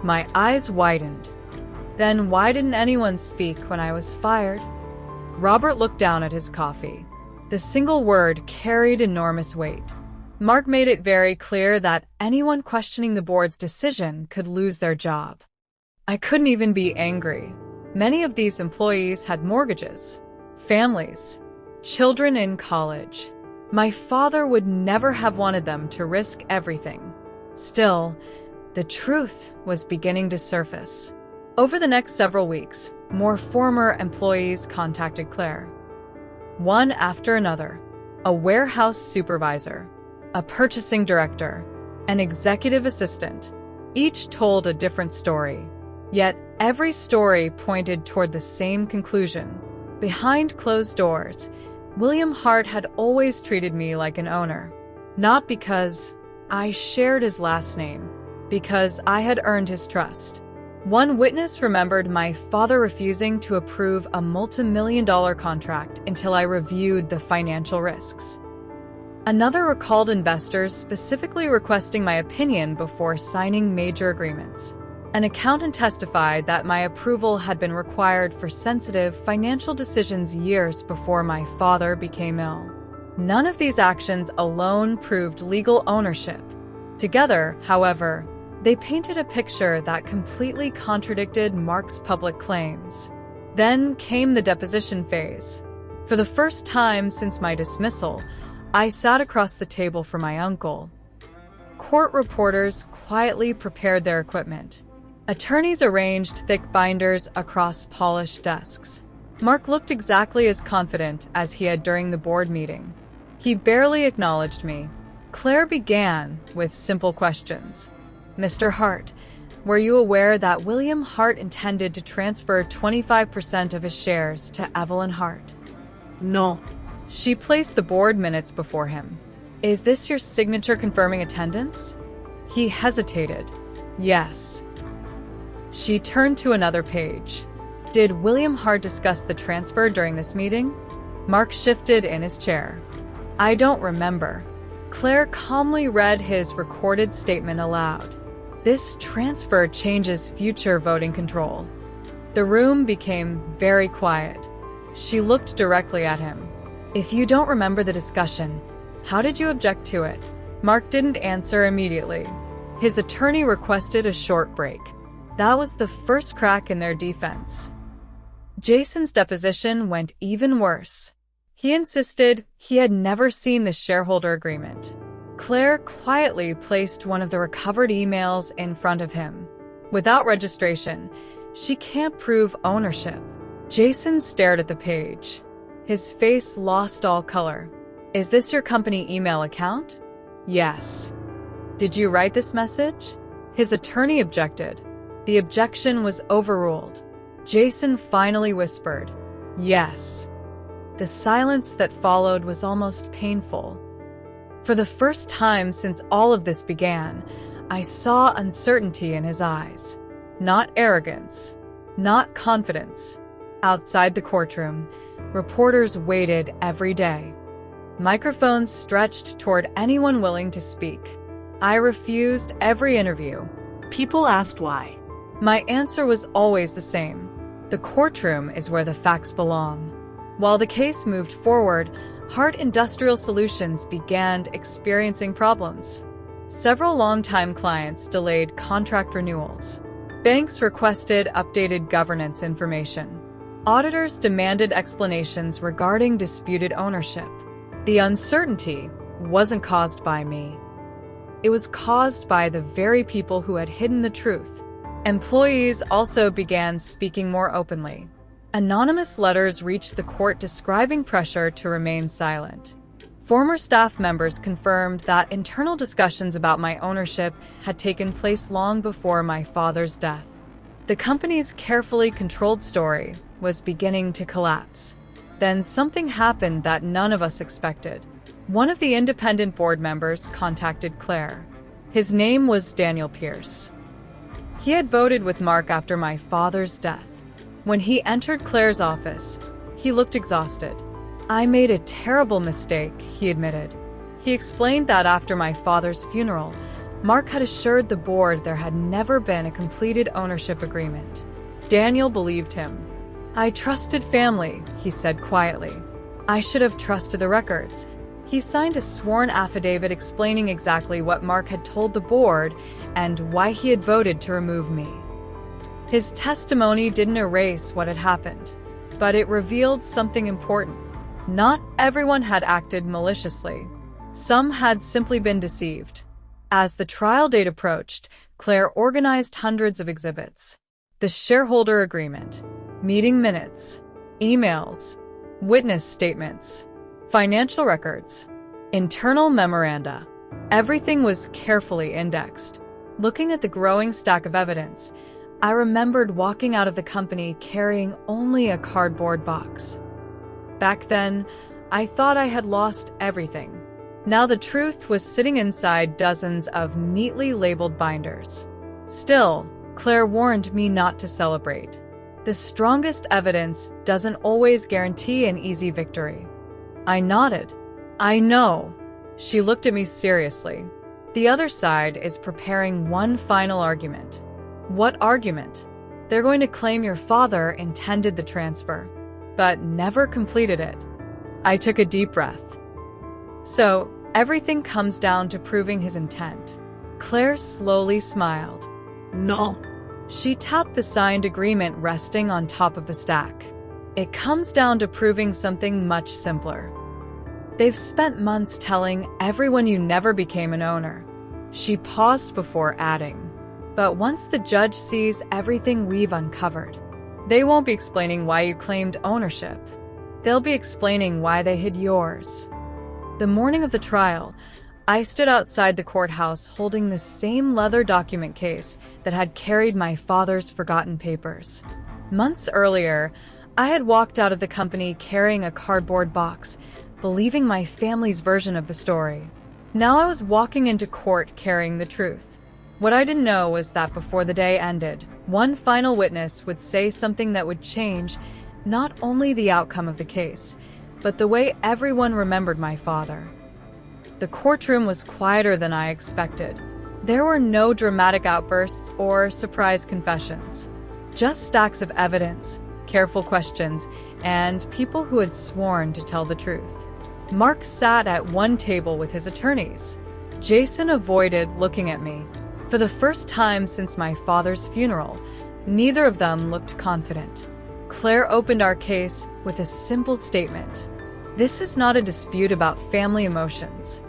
My eyes widened. Then why didn't anyone speak when I was fired? Robert looked down at his coffee. The single word carried enormous weight. Mark made it very clear that anyone questioning the board's decision could lose their job. I couldn't even be angry. Many of these employees had mortgages, families, children in college. My father would never have wanted them to risk everything. Still, the truth was beginning to surface. Over the next several weeks, more former employees contacted Claire. One after another: a warehouse supervisor, a purchasing director, an executive assistant. Each told a different story. Yet every story pointed toward the same conclusion. Behind closed doors, William Hart had always treated me like an owner. Not because I shared his last name, because I had earned his trust. One witness remembered my father refusing to approve a multi-million-dollar contract until I reviewed the financial risks. Another recalled investors specifically requesting my opinion before signing major agreements. An accountant testified that my approval had been required for sensitive financial decisions years before my father became ill. None of these actions alone proved legal ownership. Together, however, they painted a picture that completely contradicted Mark's public claims. Then came the deposition phase. For the first time since my dismissal, I sat across the table from my uncle. Court reporters quietly prepared their equipment. Attorneys arranged thick binders across polished desks. Mark looked exactly as confident as he had during the board meeting. He barely acknowledged me. Claire began with simple questions. "Mr. Hart, were you aware that William Hart intended to transfer 25% of his shares to Evelyn Hart?" No. She placed the board minutes before him. "Is this your signature confirming attendance?" He hesitated. "Yes." She turned to another page. "Did William Hart discuss the transfer during this meeting?" Mark shifted in his chair. "I don't remember." Claire calmly read his recorded statement aloud. "This transfer changes future voting control." The room became very quiet. She looked directly at him. "If you don't remember the discussion, how did you object to it?" Mark didn't answer immediately. His attorney requested a short break. That was the first crack in their defense. Jason's deposition went even worse. He insisted he had never seen the shareholder agreement. Claire quietly placed one of the recovered emails in front of him. Without registration, she can't prove ownership. Jason stared at the page. His face lost all color. Is this your company email account? Yes. Did you write this message? His attorney objected. The objection was overruled. Jason finally whispered, yes. The silence that followed was almost painful. For the first time since all of this began, I saw uncertainty in his eyes. Not arrogance, not confidence. Outside the courtroom, reporters waited every day. Microphones stretched toward anyone willing to speak. I refused every interview. People asked why. My answer was always the same. The courtroom is where the facts belong. While the case moved forward, Hart Industrial Solutions began experiencing problems. Several longtime clients delayed contract renewals. Banks requested updated governance information. Auditors demanded explanations regarding disputed ownership. The uncertainty wasn't caused by me. It was caused by the very people who had hidden the truth. Employees also began speaking more openly. Anonymous letters reached the court describing pressure to remain silent. Former staff members confirmed that internal discussions about my ownership had taken place long before my father's death. The company's carefully controlled story was beginning to collapse. Then something happened that none of us expected. One of the independent board members contacted Claire. His name was Daniel Pierce. He had voted with Mark after my father's death. When he entered Claire's office, he looked exhausted. I made a terrible mistake, he admitted. He explained that after my father's funeral, Mark had assured the board there had never been a completed ownership agreement. Daniel believed him. I trusted family, he said quietly. I should have trusted the records. He signed a sworn affidavit explaining exactly what Mark had told the board and why he had voted to remove me. His testimony didn't erase what had happened, but it revealed something important. Not everyone had acted maliciously. Some had simply been deceived. As the trial date approached, Claire organized hundreds of exhibits. The shareholder agreement, meeting minutes, emails, witness statements, financial records, internal memoranda. Everything was carefully indexed. Looking at the growing stack of evidence, I remembered walking out of the company carrying only a cardboard box. Back then, I thought I had lost everything. Now the truth was sitting inside dozens of neatly labeled binders. Still, Claire warned me not to celebrate. The strongest evidence doesn't always guarantee an easy victory. I nodded. I know. She looked at me seriously. The other side is preparing one final argument. What argument? They're going to claim your father intended the transfer, but never completed it. I took a deep breath. So, everything comes down to proving his intent. Claire slowly smiled. No. She tapped the signed agreement resting on top of the stack. It comes down to proving something much simpler. They've spent months telling everyone you never became an owner. She paused before adding, but once the judge sees everything we've uncovered, they won't be explaining why you claimed ownership. They'll be explaining why they hid yours. The morning of the trial, I stood outside the courthouse holding the same leather document case that had carried my father's forgotten papers. Months earlier, I had walked out of the company carrying a cardboard box, believing my family's version of the story. Now I was walking into court carrying the truth. What I didn't know was that before the day ended, one final witness would say something that would change not only the outcome of the case, but the way everyone remembered my father. The courtroom was quieter than I expected. There were no dramatic outbursts or surprise confessions, just stacks of evidence, careful questions, and people who had sworn to tell the truth. Mark sat at one table with his attorneys. Jason avoided looking at me. For the first time since my father's funeral, neither of them looked confident. Claire opened our case with a simple statement. This is not a dispute about family emotions.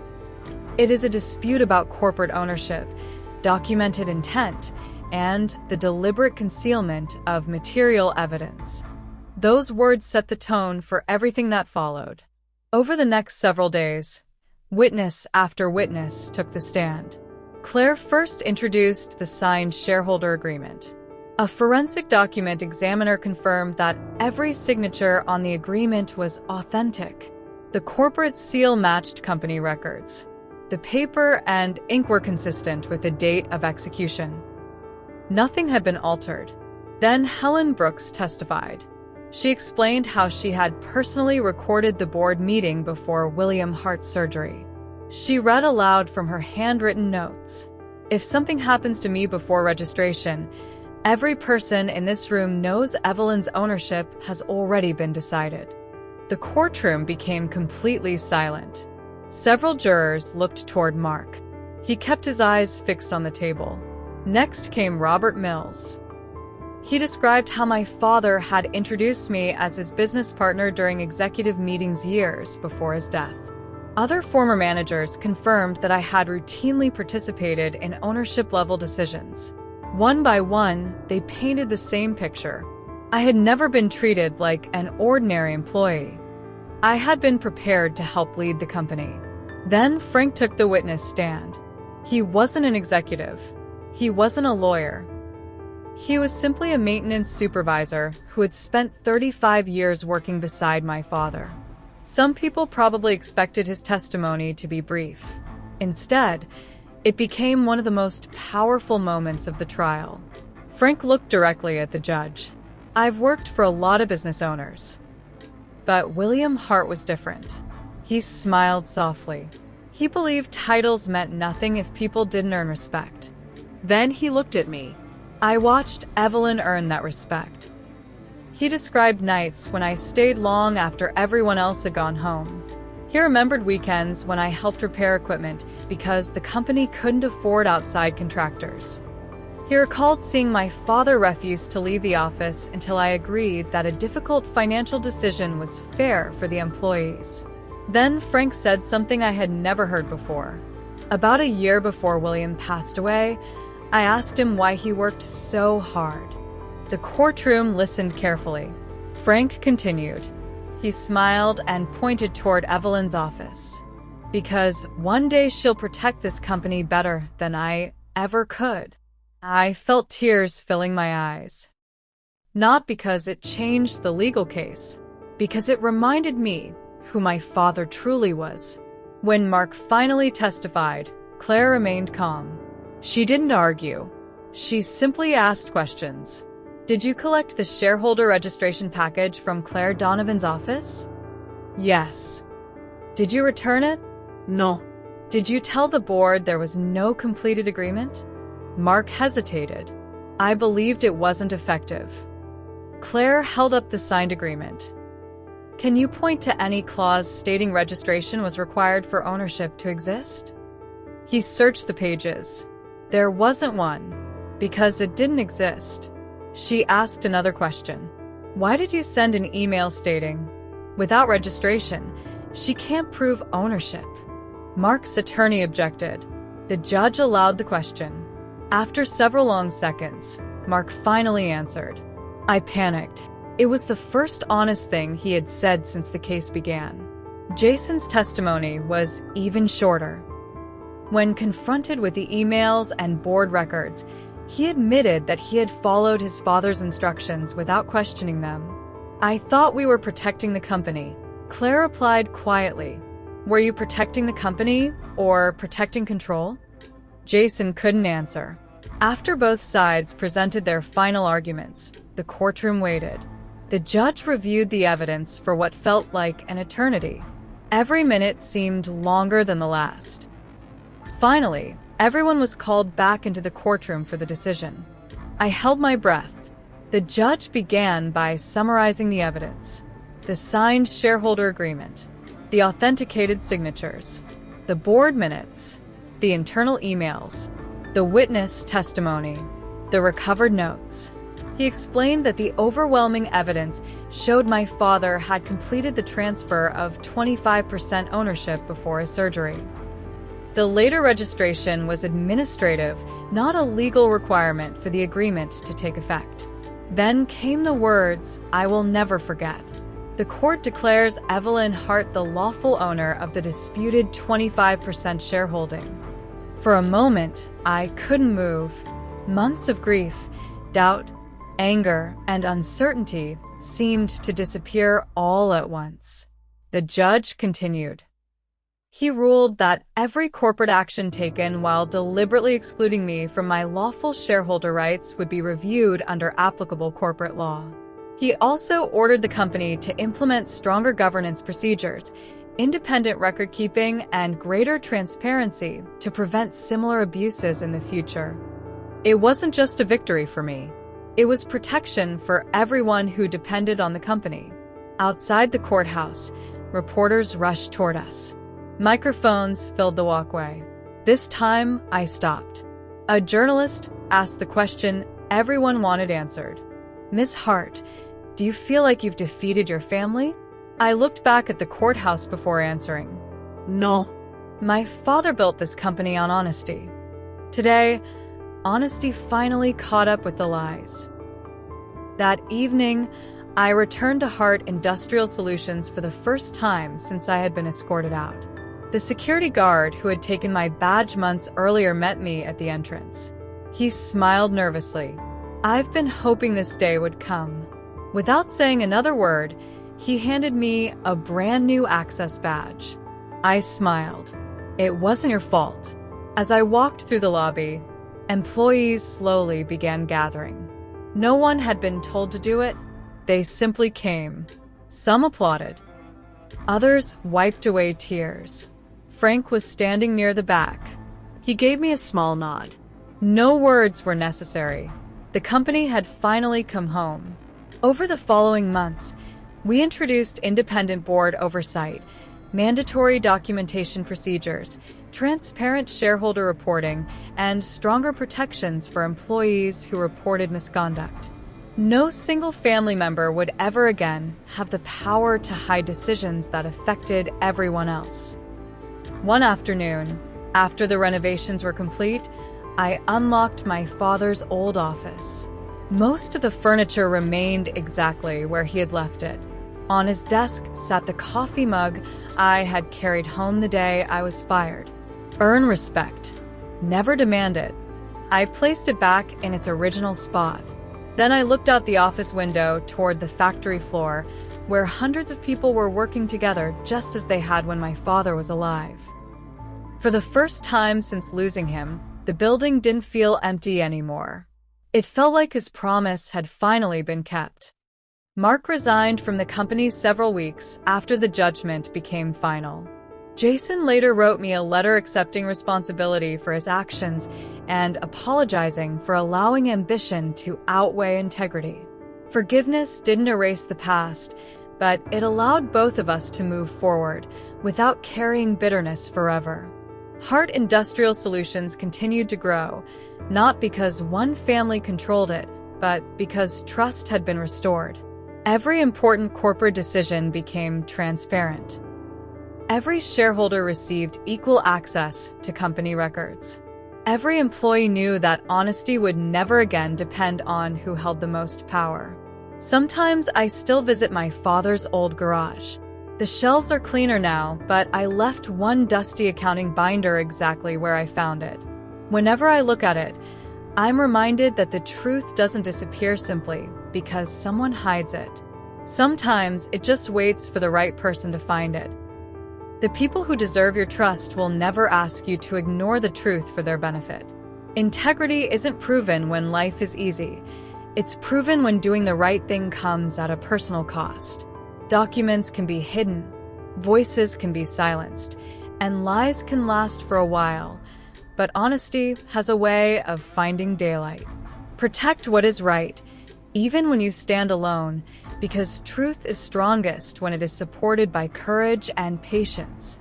It is a dispute about corporate ownership, documented intent, and the deliberate concealment of material evidence. Those words set the tone for everything that followed. Over the next several days, witness after witness took the stand. Claire first introduced the signed shareholder agreement. A forensic document examiner confirmed that every signature on the agreement was authentic. The corporate seal matched company records. The paper and ink were consistent with the date of execution. Nothing had been altered. Then Helen Brooks testified. She explained how she had personally recorded the board meeting before William Hart's surgery. She read aloud from her handwritten notes. "If something happens to me before registration, every person in this room knows Evelyn's ownership has already been decided." The courtroom became completely silent. Several jurors looked toward Mark. He kept his eyes fixed on the table. Next came Robert Mills. He described how my father had introduced me as his business partner during executive meetings years before his death. Other former managers confirmed that I had routinely participated in ownership-level decisions. One by one, they painted the same picture. I had never been treated like an ordinary employee. I had been prepared to help lead the company. Then Frank took the witness stand. He wasn't an executive. He wasn't a lawyer. He was simply a maintenance supervisor who had spent 35 years working beside my father. Some people probably expected his testimony to be brief. Instead, it became one of the most powerful moments of the trial. Frank looked directly at the judge. "I've worked for a lot of business owners, but William Hart was different." He smiled softly. He believed titles meant nothing if people didn't earn respect. Then he looked at me. I watched Evelyn earn that respect. He described nights when I stayed long after everyone else had gone home. He remembered weekends when I helped repair equipment because the company couldn't afford outside contractors. He recalled seeing my father refuse to leave the office until I agreed that a difficult financial decision was fair for the employees. Then Frank said something I had never heard before. About a year before William passed away, I asked him why he worked so hard. The courtroom listened carefully. Frank continued. He smiled and pointed toward Evelyn's office. "Because one day she'll protect this company better than I ever could." I felt tears filling my eyes. Not because it changed the legal case, because it reminded me who my father truly was. When Mark finally testified, Claire remained calm. She didn't argue. She simply asked questions. "Did you collect the shareholder registration package from Claire Donovan's office?" "Yes." "Did you return it?" No. "Did you tell the board there was no completed agreement?" Mark hesitated. I believed it wasn't effective. Claire held up the signed agreement. "Can you point to any clause stating registration was required for ownership to exist?" He searched the pages. There wasn't one, because it didn't exist. She asked another question. "Why did you send an email stating, 'Without registration, she can't prove ownership'?" Mark's attorney objected. The judge allowed the question. After several long seconds, Mark finally answered. I panicked. It was the first honest thing he had said since the case began. Jason's testimony was even shorter. When confronted with the emails and board records, he admitted that he had followed his father's instructions without questioning them. "I thought we were protecting the company," Claire replied quietly. "Were you protecting the company or protecting control?" Jason couldn't answer. After both sides presented their final arguments, the courtroom waited. The judge reviewed the evidence for what felt like an eternity. Every minute seemed longer than the last. Finally, everyone was called back into the courtroom for the decision. I held my breath. The judge began by summarizing the evidence: the signed shareholder agreement, the authenticated signatures, the board minutes, the internal emails, the witness testimony, the recovered notes. He explained that the overwhelming evidence showed my father had completed the transfer of 25% ownership before his surgery. The later registration was administrative, not a legal requirement for the agreement to take effect. Then came the words I will never forget. The court declares Evelyn Hart the lawful owner of the disputed 25% shareholding. For a moment, I couldn't move. Months of grief, doubt, anger, and uncertainty seemed to disappear all at once. The judge continued. He ruled that every corporate action taken while deliberately excluding me from my lawful shareholder rights would be reviewed under applicable corporate law. He also ordered the company to implement stronger governance procedures, independent record-keeping, and greater transparency to prevent similar abuses in the future. It wasn't just a victory for me. It was protection for everyone who depended on the company. Outside the courthouse, reporters rushed toward us. Microphones filled the walkway. This time, I stopped. A journalist asked the question everyone wanted answered. Miss Hart, do you feel like you've defeated your family? I looked back at the courthouse before answering. No. My father built this company on honesty. Today, honesty finally caught up with the lies. That evening, I returned to Hart Industrial Solutions for the first time since I had been escorted out. The security guard who had taken my badge months earlier met me at the entrance. He smiled nervously. I've been hoping this day would come. Without saying another word, he handed me a brand new access badge. I smiled. It wasn't your fault. As I walked through the lobby, employees slowly began gathering. No one had been told to do it. They simply came. Some applauded. Others wiped away tears. Frank was standing near the back. He gave me a small nod. No words were necessary. The company had finally come home. Over the following months, we introduced independent board oversight, mandatory documentation procedures, transparent shareholder reporting, and stronger protections for employees who reported misconduct. No single family member would ever again have the power to hide decisions that affected everyone else. One afternoon, after the renovations were complete, I unlocked my father's old office. Most of the furniture remained exactly where he had left it. On his desk sat the coffee mug I had carried home the day I was fired. Earn respect. Never demand it. I placed it back in its original spot. Then I looked out the office window toward the factory floor, where hundreds of people were working together just as they had when my father was alive. For the first time since losing him, the building didn't feel empty anymore. It felt like his promise had finally been kept. Mark resigned from the company several weeks after the judgment became final. Jason later wrote me a letter accepting responsibility for his actions and apologizing for allowing ambition to outweigh integrity. Forgiveness didn't erase the past, but it allowed both of us to move forward without carrying bitterness forever. Hart Industrial Solutions continued to grow, not because one family controlled it, but because trust had been restored. Every important corporate decision became transparent. Every shareholder received equal access to company records. Every employee knew that honesty would never again depend on who held the most power. Sometimes I still visit my father's old garage. The shelves are cleaner now, but I left one dusty accounting binder exactly where I found it. Whenever I look at it, I'm reminded that the truth doesn't disappear simply because someone hides it. Sometimes it just waits for the right person to find it. The people who deserve your trust will never ask you to ignore the truth for their benefit. Integrity isn't proven when life is easy. It's proven when doing the right thing comes at a personal cost. Documents can be hidden, voices can be silenced, and lies can last for a while. But honesty has a way of finding daylight. Protect what is right, even when you stand alone, because truth is strongest when it is supported by courage and patience.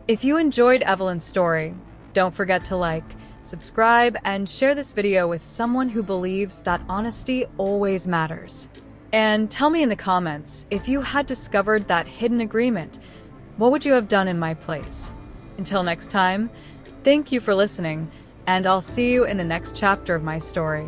If you enjoyed Evelyn's story, don't forget to like, subscribe, and share this video with someone who believes that honesty always matters. And tell me in the comments, if you had discovered that hidden agreement, what would you have done in my place? Until next time, thank you for listening, and I'll see you in the next chapter of my story.